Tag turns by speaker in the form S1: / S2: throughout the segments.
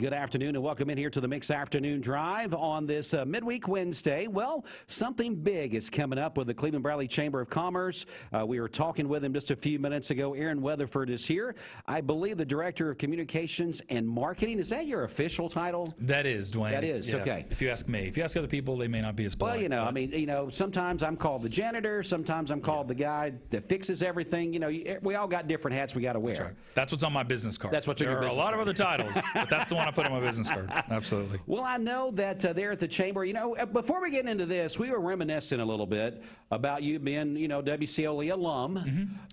S1: Good afternoon and welcome in here to the Mix Afternoon Drive on this midweek Wednesday. Well, something big is coming up with the Cleveland Valley Chamber of Commerce. We were talking with him just a few minutes ago. Aaron Weatherford is here. I believe the Director of Communications and Marketing. Is that your official title?
S2: That is, Dwayne.
S1: That is,
S2: yeah,
S1: okay.
S2: If you ask me. If you ask other people, they may not be as polite.
S1: Well, I mean, sometimes I'm called the janitor. Sometimes I'm called the guy that fixes everything. We all got different hats we got to wear.
S2: That's right. That's what's on my business card.
S1: That's what's on your business
S2: card. There are a lot
S1: card.
S2: of other titles, but that's the one I put on my business card. Absolutely.
S1: Well, I know that there at the Chamber, before we get into this, we were reminiscing a little bit about you being, WCOE alum.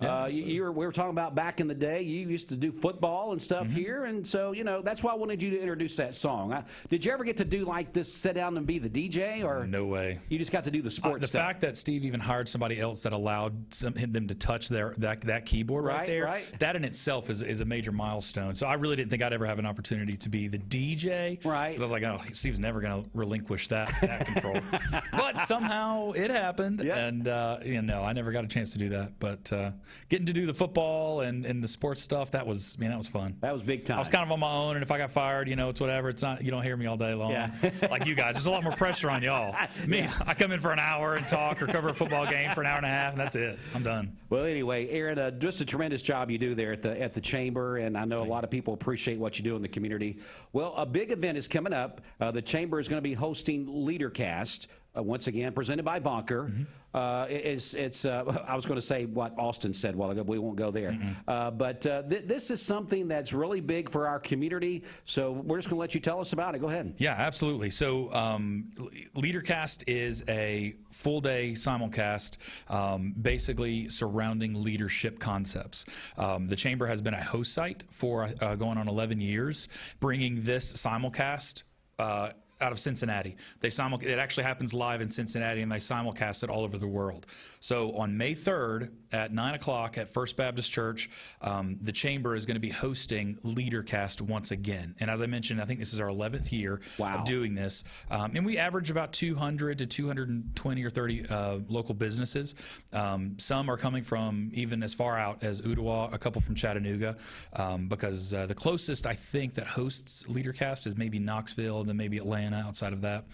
S2: Mm-hmm.
S1: Yeah, we were talking about back in the day, you used to do football and stuff here. And so, that's why I wanted you to introduce that song. Did you ever get to do like this, sit down and be the DJ? Or
S2: no way.
S1: You just got to do the sports
S2: stuff? The fact that Steve even hired somebody else that allowed them to touch that keyboard right there, that in itself is a major milestone. So I really didn't think I'd ever have an opportunity to be the DJ.
S1: Right.
S2: Because I was like, oh, Steve's never going to relinquish that control. But somehow it happened.
S1: Yep.
S2: And, I never got a chance to do that. But getting to do the football and the sports stuff, that was fun.
S1: That was big time.
S2: I was kind of on my own, and if I got fired, it's whatever. It's not, you don't hear me all day long.
S1: Yeah.
S2: Like you guys. There's a lot more pressure on y'all. Me, I come in for an hour and talk or cover a football game for an hour and a half, and that's it. I'm done.
S1: Well, anyway, Aaron, just a tremendous job you do there at the Chamber, and I know a lot of people appreciate what you do in the community. Well, a big event is coming up. The Chamber is going to be hosting Leadercast, once again, presented by Vonker. I was going to say what Austin said a while ago, but we won't go there. But this is something that's really big for our community, so we're just going to let you tell us about it. Go ahead.
S2: Yeah, absolutely. So Leadercast is a full-day simulcast basically surrounding leadership concepts. The Chamber has been a host site for going on 11 years, bringing this simulcast out of Cincinnati. It actually happens live in Cincinnati, and they simulcast it all over the world. So on May 3rd at 9 o'clock at First Baptist Church, the Chamber is going to be hosting Leadercast once again. And as I mentioned, I think this is our 11th year of doing this. And we average about 200 to 220 or 30 local businesses. Some are coming from even as far out as Ottawa, a couple from Chattanooga, because the closest I think that hosts Leadercast is maybe Knoxville, and then maybe Atlanta outside of that.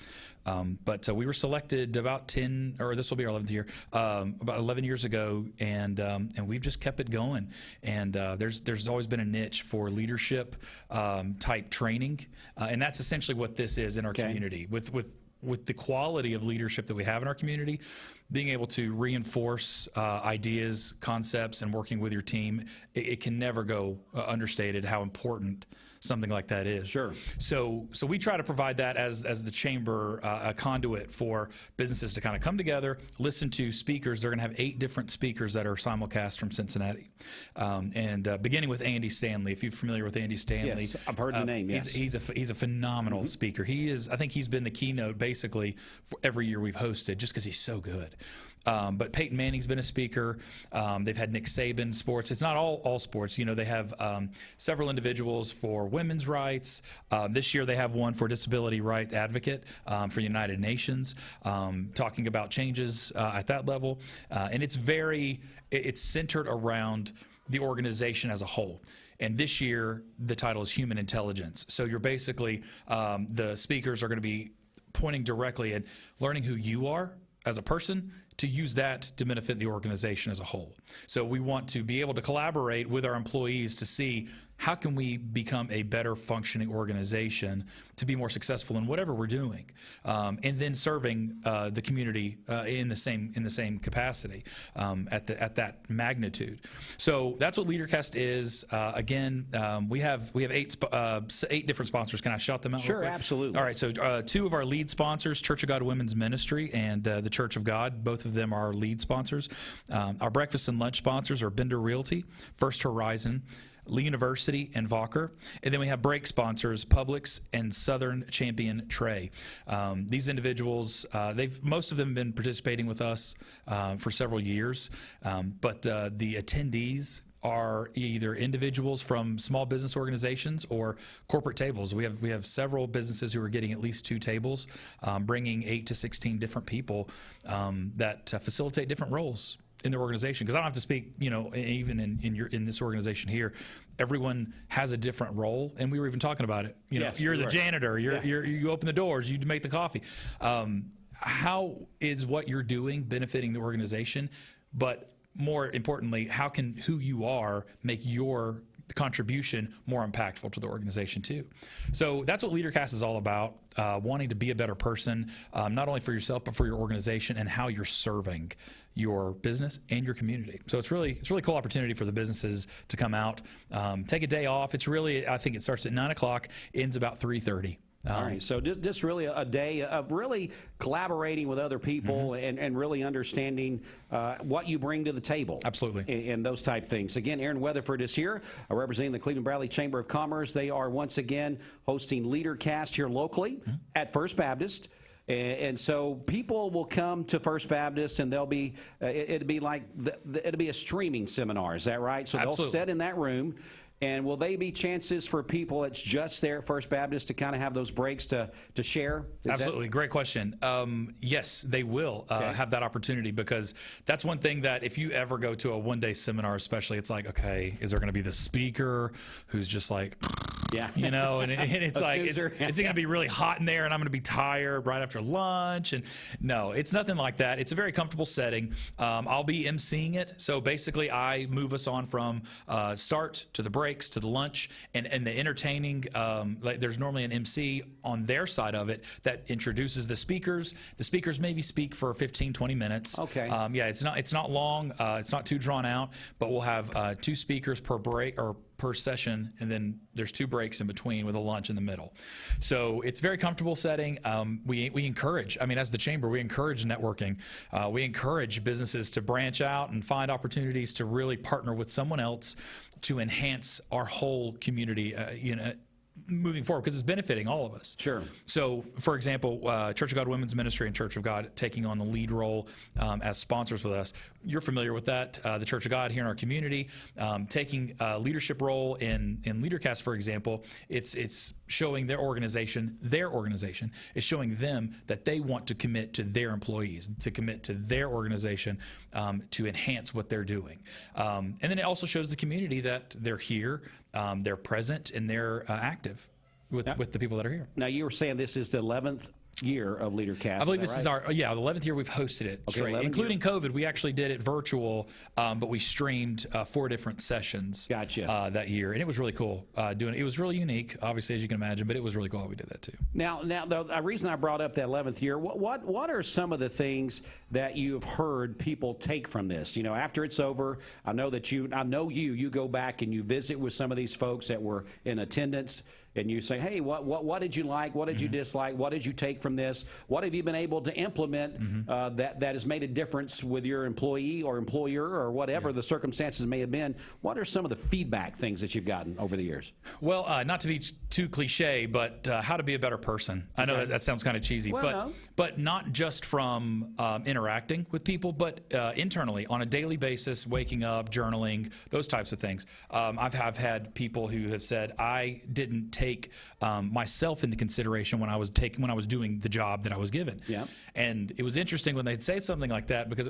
S2: But we were selected about 10, or this will be our 11th year, about 11 years ago, and we've just kept it going. And there's always been a niche for leadership type training, and that's essentially what this is in our community. With the quality of leadership that we have in our community, being able to reinforce ideas, concepts, and working with your team, it can never go understated how important something like that is.
S1: Sure.
S2: So we try to provide that as the Chamber, a conduit for businesses to kind of come together, listen to speakers. They're going to have 8 different speakers that are simulcast from Cincinnati, and beginning with Andy Stanley. If you're familiar with Andy Stanley,
S1: yes, I've heard the name. Yes,
S2: he's a phenomenal speaker. I think he's been the keynote basically for every year we've hosted, just because he's so good. But Peyton Manning's been a speaker. They've had Nick Saban sports. It's not all sports. They have several individuals for women's rights. This year they have one for disability right advocate for United Nations, talking about changes at that level. And it's centered around the organization as a whole. And this year the title is Human Intelligence. So you're basically, the speakers are going to be pointing directly at learning who you are as a person, to use that to benefit the organization as a whole. So we want to be able to collaborate with our employees to see how can we become a better functioning organization to be more successful in whatever we're doing, and then serving the community in the same capacity at that magnitude. So that's what Leadercast is. Again, we have 8 different sponsors. Can I shout them out?
S1: Sure, absolutely.
S2: All right. So 2 of our lead sponsors, Church of God Women's Ministry and the Church of God, both of them are our lead sponsors. Our breakfast and lunch sponsors are Bender Realty, First Horizon, Lee University, and Vonker. And then we have break sponsors, Publix and Southern Champion Tray. These individuals, most of them have been participating with us for several years, but the attendees are either individuals from small business organizations or corporate tables. We have several businesses who are getting at least 2 tables, bringing 8 to 16 different people that facilitate different roles in their organization. Because I don't have to speak, even in this organization here, everyone has a different role, and we were even talking about it. You know,
S1: Yes,
S2: you're
S1: we
S2: the
S1: were.
S2: janitor, you open the doors, you make the coffee. How is what you're doing benefiting the organization? But more importantly, how can who you are make your contribution more impactful to the organization too? So that's what Leadercast is all about, wanting to be a better person, not only for yourself, but for your organization and how you're serving your business and your community. So it's really cool opportunity for the businesses to come out, take a day off. It's really, I think it starts at 9 o'clock, ends about 3:30.
S1: All right, so just really a day of really collaborating with other people and really understanding what you bring to the table.
S2: Absolutely.
S1: And those type things. Again, Aaron Weatherford is here, representing the Cleveland Bradley Chamber of Commerce. They are once again hosting Leadercast here locally at First Baptist. And so people will come to First Baptist, and they'll be it'll be like it'll be a streaming seminar. Is that right? So
S2: Absolutely.
S1: they'll sit in that room. And will they be chances for people that's just there at First Baptist to kind of have those breaks to share?
S2: Absolutely. Great question. Yes, they will have that opportunity, because that's one thing that if you ever go to a one-day seminar, especially, it's like, okay, is there going to be the speaker who's just like,
S1: Yeah.
S2: you know, and it's like, is
S1: snoozer.
S2: it going to be really hot in there and I'm going to be tired right after lunch? And no, it's nothing like that. It's a very comfortable setting. I'll be emceeing it. So basically I move us on from start to the breaks to the lunch and the entertaining. Like there's normally an MC on their side of it that introduces the speakers. The speakers maybe speak for 15, 20 minutes.
S1: Okay.
S2: Yeah, it's not long. It's not too drawn out, but we'll have 2 speakers per break or per session, and then there's 2 breaks in between with a lunch in the middle. So it's a very comfortable setting. We encourage, I mean, as the chamber, we encourage networking. We encourage businesses to branch out and find opportunities to really partner with someone else to enhance our whole community, moving forward, because it's benefiting all of us.
S1: Sure.
S2: So, for example, Church of God Women's Ministry and Church of God taking on the lead role as sponsors with us. You're familiar with that. The Church of God here in our community taking a leadership role in Leadercast, for example. It's showing their organization is showing them that they want to commit to their employees, to commit to their organization, to enhance what they're doing. And then it also shows the community that they're here, they're present, and they're active with the people that are here.
S1: Now, you were saying this is the 11th year of Leadercast.
S2: I believe this is our, the 11th year we've hosted it,
S1: Okay,
S2: straight.
S1: 11th
S2: Including COVID. We actually did it virtual, but we streamed 4 different sessions
S1: Gotcha.
S2: That year. And it was really cool doing it. It was really unique, obviously, as you can imagine, but it was really cool how we did that too.
S1: Now, the reason I brought up that 11th year, what are some of the things that you've heard people take from this? You know, after it's over, I know you go back and you visit with some of these folks that were in attendance, and you say, hey, what did you like? What did you dislike? What did you take from this? What have you been able to implement that has made a difference with your employee or employer or whatever the circumstances may have been? What are some of the feedback things that you've gotten over the years?
S2: Well, not to be too cliche, but how to be a better person. I know that sounds kind of cheesy, but not just from interacting with people, but internally on a daily basis, waking up, journaling, those types of things. I've had people who have said, I didn't take myself into consideration when I was doing the job that I was given.
S1: Yeah.
S2: And it was interesting when they'd say something like that, because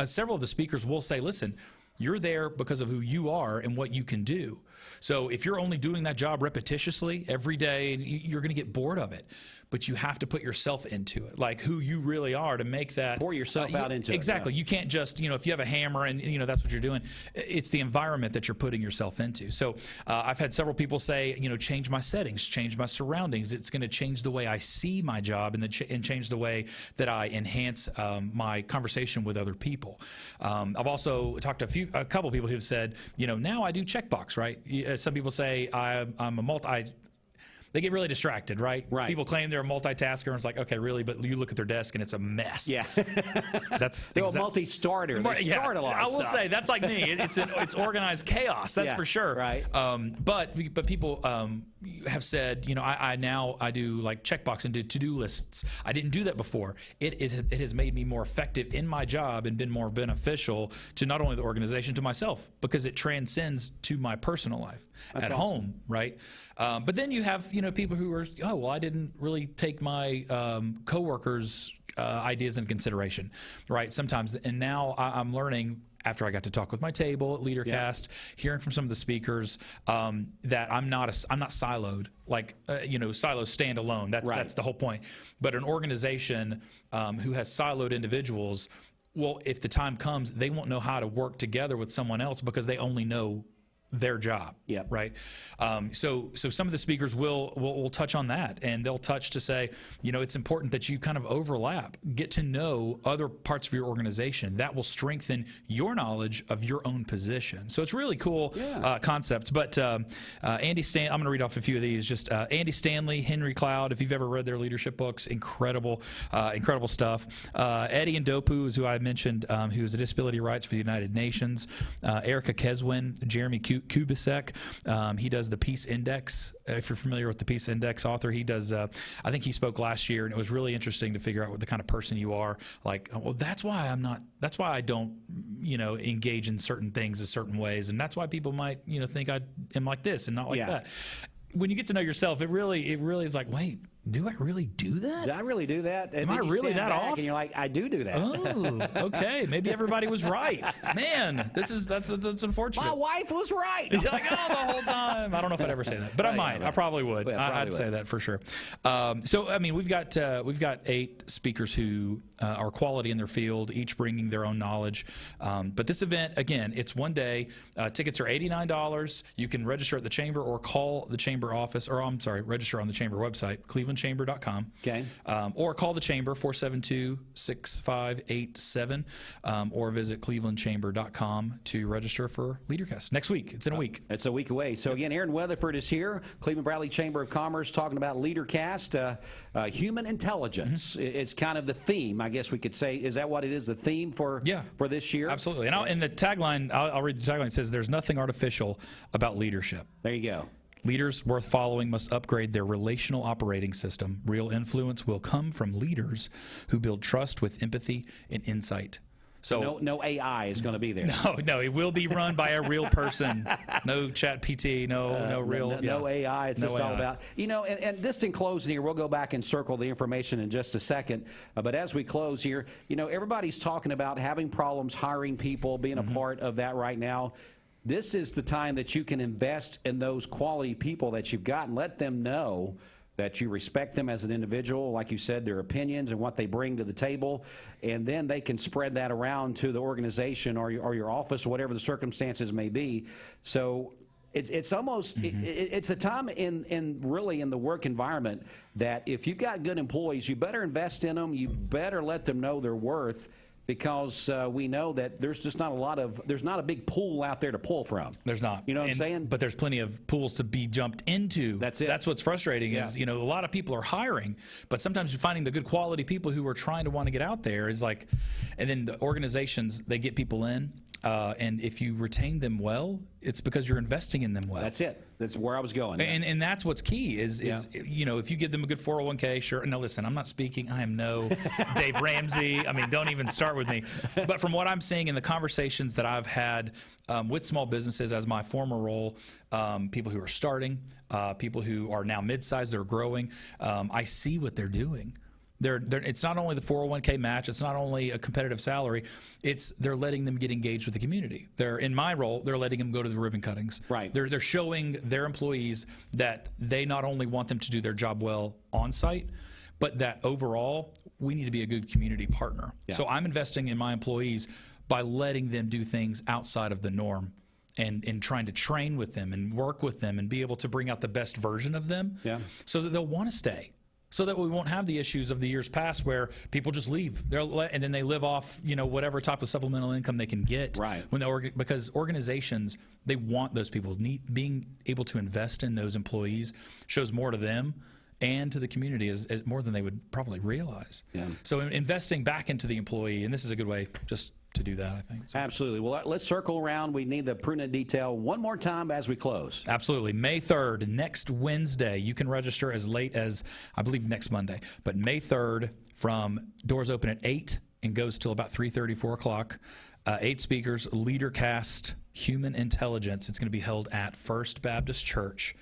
S2: several of the speakers will say, listen, you're there because of who you are and what you can do. So if you're only doing that job repetitiously every day, you're going to get bored of it. But you have to put yourself into it, like who you really are, to make that.
S1: Pour yourself out into it.
S2: Exactly. You can't just, if you have a hammer and, that's what you're doing. It's the environment that you're putting yourself into. So I've had several people say, change my settings, change my surroundings. It's going to change the way I see my job and change the way that I enhance my conversation with other people. I've also talked to a couple people who've said, now I do checkbox, right? Some people say I'm a they get really distracted, right?
S1: Right.
S2: People claim they're a multitasker, and it's like, okay, really, but you look at their desk and it's a mess.
S1: Yeah.
S2: They're
S1: a multi-starter. They start a lot of
S2: I will
S1: stuff.
S2: say that's like me. It's organized chaos. That's for sure.
S1: Right.
S2: But people have said, I do like checkbox and do to-do lists. I didn't do that before. It has made me more effective in my job and been more beneficial to not only the organization, to myself, because it transcends to my personal life at home, right? But then you have people who are, I didn't really take my coworkers' ideas into consideration, right? Sometimes, and now I'm learning after I got to talk with my table at Leadercast, hearing from some of the speakers, that I'm not siloed. Like, silos stand alone. That's the whole point. But an organization who has siloed individuals, well, if the time comes, they won't know how to work together with someone else because they only know their job.
S1: Yep.
S2: Right. So some of the speakers will touch on that, and they'll touch to say, it's important that you kind of overlap, get to know other parts of your organization. That will strengthen your knowledge of your own position. So it's really cool concepts. But Andy Stanley, I'm going to read off a few of these. Just Andy Stanley, Henry Cloud. If you've ever read their leadership books, incredible stuff. Eddie Ndopu is who I mentioned, who's a disability rights for the United Nations. Erica Keswin, Jeremy Kubicek. He does the Peace Index. If you're familiar with the Peace Index author, he does. I think he spoke last year, and it was really interesting to figure out what the kind of person you are. Like, well, that's why I'm not. That's why I don't, engage in certain things in certain ways, and that's why people might, think I am like this and not like that. When you get to know yourself, it really is like, wait, do I really do that?
S1: Did I really do that?
S2: Am I really that off?
S1: And you're like, I do that.
S2: Oh, okay. Maybe everybody was right. Man, that's unfortunate.
S1: My wife was right.
S2: You're like, the whole time. I don't know if I'd ever say that, but I might. I probably would. I'd say that for sure. So, I mean, we've got 8 speakers who are quality in their field, each bringing their own knowledge. But this event, again, it's one day. Tickets are $89. You can register at the chamber or call the chamber office, register on the chamber website, clevelandchamber.com.
S1: Okay.
S2: Or call the chamber, 472-6587, or visit clevelandchamber.com to register for Leadercast. Next week. It's in a week.
S1: It's a week away. So, again, Aaron Weatherford is here, Cleveland Bradley Chamber of Commerce, talking about Leadercast, human intelligence. It's kind of the theme, I guess we could say. Is that what it is, the theme for this year?
S2: Absolutely. And the tagline, I'll read the tagline. It says, there's nothing artificial about leadership.
S1: There you go.
S2: Leaders worth following must upgrade their relational operating system. Real influence will come from leaders who build trust with empathy and insight. So
S1: no AI is going to be there.
S2: No, it will be run by a real person. No chat PT, no real.
S1: No AI. It's just
S2: AI.
S1: all about, and just in closing here, we'll go back and circle the information in just a second. But as we close here, everybody's talking about having problems hiring people, being a part of that right now. This is the time that you can invest in those quality people that you've got and let them know that you respect them as an individual, like you said, their opinions and what they bring to the table, and then they can spread that around to the organization or your office or whatever the circumstances may be. So it's almost it's a time in the work environment that if you've got good employees, you better invest in them. You better let them know their worth. Because we know that there's just not a big pool out there to pull from.
S2: There's not.
S1: You know what I'm saying?
S2: But there's plenty of pools to be jumped into.
S1: That's it.
S2: That's what's frustrating is, a lot of people are hiring, but sometimes you're finding the good quality people who are trying to want to get out there is like, and then the organizations, they get people in, and if you retain them well, it's because you're investing in them well.
S1: That's it. That's where I was going.
S2: And that's what's key is if you give them a good 401k, sure. Now listen, I'm not speaking. I am no Dave Ramsey. I mean, don't even start with me. But from what I'm seeing in the conversations that I've had with small businesses as my former role, people who are starting, people who are now mid-sized, they're growing, I see what they're doing. It's not only the 401k match. It's not only a competitive salary. They're letting them get engaged with the community. In my role, they're letting them go to the ribbon cuttings.
S1: Right.
S2: They're showing their employees that they not only want them to do their job well on site, but that overall we need to be a good community partner. Yeah. So I'm investing in my employees by letting them do things outside of the norm. And trying to train with them and work with them and be able to bring out the best version of them so that they'll want to stay. So that we won't have the issues of the years past where people just leave, and then they live off, whatever type of supplemental income they can get.
S1: Right.
S2: Because organizations, they want those people. Being able to invest in those employees shows more to them and to the community is more than they would probably realize. Yeah. So investing back into the employee, and this is a good way just to do that, I think. So.
S1: Absolutely. Well, let's circle around. We need the prudent detail one more time as we close.
S2: Absolutely. May 3rd, next Wednesday. You can register as late as, I believe, next Monday. But May 3rd, from doors open at 8 and goes till about 3:30, 4 o'clock. 8 speakers, Leadercast, Human Intelligence. It's going to be held at First Baptist Church,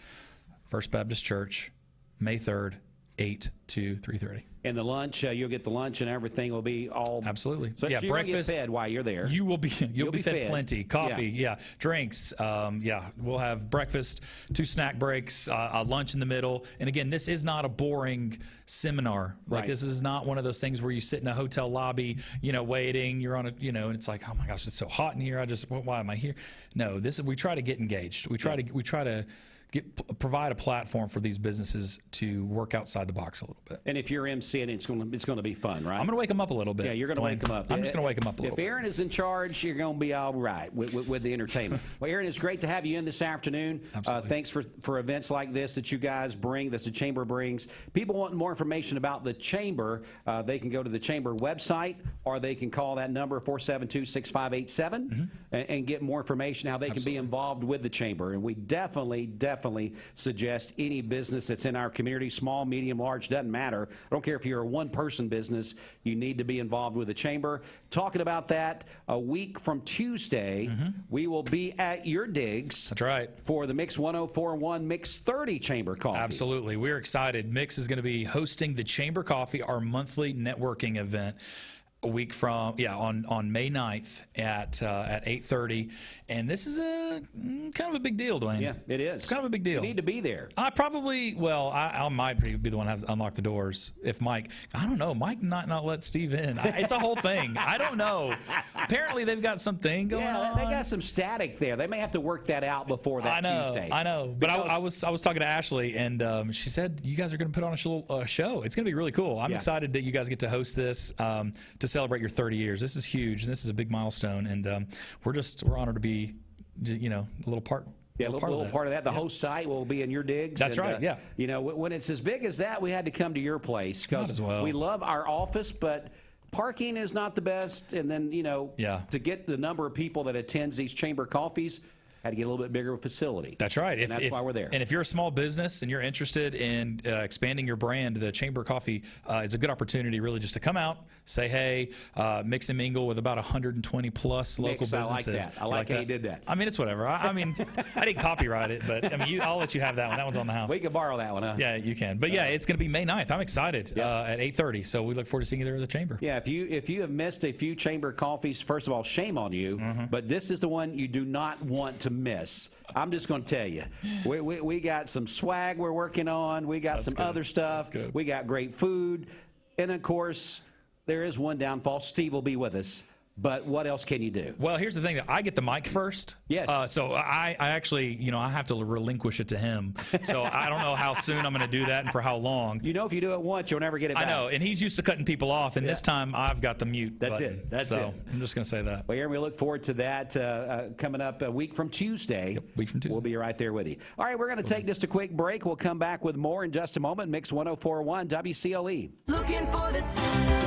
S2: May 3rd, 8 to 3:30.
S1: And the lunch, you'll get the lunch and everything will be all...
S2: Absolutely.
S1: So
S2: Yeah,
S1: you're gonna
S2: breakfast.
S1: get fed while you're there.
S2: You'll be fed plenty. Coffee, drinks. We'll have breakfast, 2 snack breaks, a lunch in the middle. And again, this is not a boring seminar. Like, this is not one of those things where you sit in a hotel lobby, waiting. You're on and it's like, oh my gosh, it's so hot in here. Why am I here? No, we try to get engaged. We try to provide a platform for these businesses to work outside the box a little bit.
S1: And if you're emceeing, it's going to be fun, right?
S2: I'm going to wake them up a little bit.
S1: Yeah, you're going to wake them up.
S2: I'm just going to wake them up a little bit.
S1: If Aaron is in charge, you're going to be all right with the entertainment. Well, Aaron, it's great to have you in this afternoon.
S2: Absolutely.
S1: Thanks for events like this that you guys bring, that the Chamber brings. People want more information about the Chamber. They can go to the Chamber website, or they can call that number, 472-6587, and get more information how they can be involved with the Chamber. And we definitely suggest any business that's in our community, small, medium, large, doesn't matter. I don't care if you're a one-person business, you need to be involved with the Chamber. Talking about that, a week from Tuesday, we will be at your digs.
S2: That's right.
S1: For the Mix 104.1 Mix 30 Chamber Coffee.
S2: Absolutely. We're excited. Mix is going to be hosting the Chamber Coffee, our monthly networking event, a week from on May 9th at 8:30, and this is a kind of a big deal, Dwayne.
S1: Yeah, it is.
S2: It's kind of a big deal.
S1: You need to be there.
S2: I might be the one to unlock the doors. If Mike, I don't know, Mike not let Steve in. It's a whole thing. I don't know. Apparently they've got something going on.
S1: They got some static there. They may have to work that out before that Tuesday.
S2: I know. But I was talking to Ashley, and she said you guys are going to put on a show. It's going to be really cool. I'm excited that you guys get to host this to celebrate your 30 years. This is huge, and this is a big milestone, and we're honored to be, a little part.
S1: Yeah, a little part of that. The host site will be in your digs.
S2: That's right.
S1: When it's as big as that, we had to come to your place because we love our office, but parking is not the best. And then to get the number of people that attends these Chamber Coffees, had to get a little bit bigger facility.
S2: That's right.
S1: And that's why we're there.
S2: And if you're a small business and you're interested in expanding your brand, the Chamber Coffee is a good opportunity really just to come out, say hey, mix and mingle with about 120 plus local businesses.
S1: I like that. I like how you did that.
S2: I mean, it's whatever. I mean, I didn't copyright it, but I'll let you have that one. That one's on the house.
S1: We can borrow that one, huh?
S2: Yeah, you can. But it's going to be May 9th. I'm excited at 8:30. So we look forward to seeing you there at the Chamber. Yeah,
S1: if you have missed a few Chamber Coffees, first of all, shame on you. But this is the one you do not want to miss. I'm just going to tell you, we got some swag we're working on. We got some other stuff. We got great food. And, of course, there is one downfall. Steve will be with us. But what else can you do?
S2: Well, here's the thing. I get the mic first.
S1: Yes.
S2: So I actually, I have to relinquish it to him. So I don't know how soon I'm going to do that and for how long.
S1: If you do it once, you'll never get it back.
S2: I know. And he's used to cutting people off. And this time I've got the mute button.
S1: That's it.
S2: I'm just going to say that.
S1: Well, Aaron, we look forward to that coming up a week from Tuesday.
S2: Week from Tuesday.
S1: We'll be right there with you. All right, we're going to take just a quick break. We'll come back with more in just a moment. Mix 104.1 WCLE.
S3: Looking for the